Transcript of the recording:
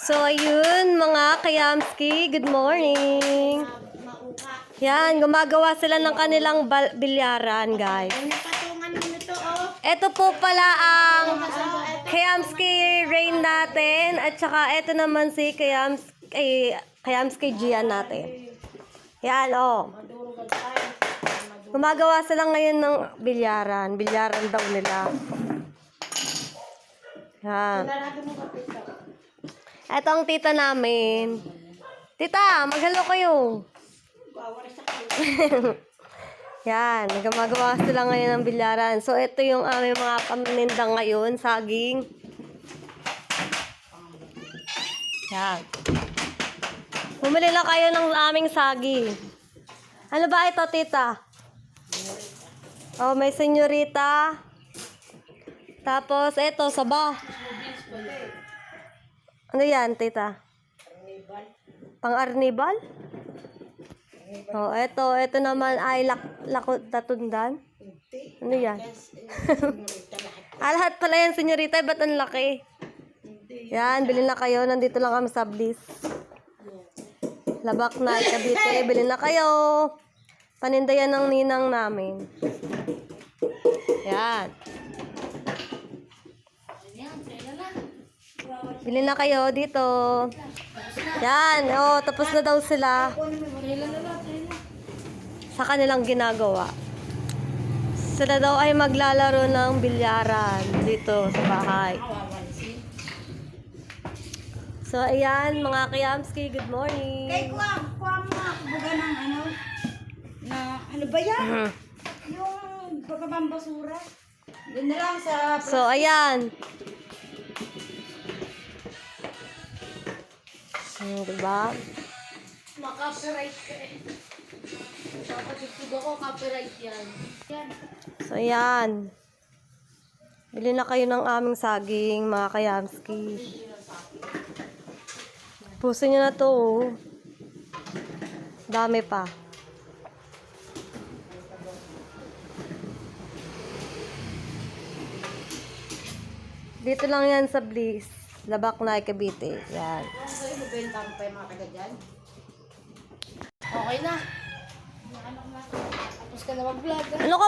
So, ayun mga kayamski, good morning. Yan, gumagawa sila ng kanilang bilyaran, guys. Ito po pala ang Kayamski Rain natin. At saka ito naman si Kayamski Gian natin. Yan, oh. Gumagawa sila ngayon ng bilyaran. Bilyaran daw nila. Yan. Ito ang tita namin. Tita, mag-hello kayo. Yan, gumagawa sila ngayon ng bilyaran. So, ito yung aming mga paninda ngayon, saging. Yan. Bumili lang kayo ng aming saging. Ano ba ito, tita? Oh, may senyorita. Tapos, ito, saba. Ano yan, tita? Pang-arnibal? Oh, ito naman ay latundan. Ano yan? Lahat pala yan, senyorita. Ba't ang laki? Yan, bilhin na kayo. Nandito lang kami sa Bliss. Labak na, Cavite. Bilhin na kayo. Paninda yan ng ninang namin. Yan. Bilhin na kayo dito. Yan. Oh, tapos na daw sila. Sa kanilang ginagawa. Sila daw ay maglalaro ng bilyaran dito sa bahay. So, ayan, mga kayamski, good morning. Kay kuha mga buga ng ano ba yan? Yung pagkabambasura. Doon na lang sa... So, ayan. Diba? Maka-copyright ka eh. Kapatid ako, copyright yan. So, ayan. Bili na kayo ng aming saging, mga kayamski. Puso nyo na to, oh. Dami pa. Dito lang yan sa Bliss. Labak na, Cavite. Yan. So, ibibenta mo pa yung mga taga dyan? Okay na. Tapos ka na mag-vlog. Ano ka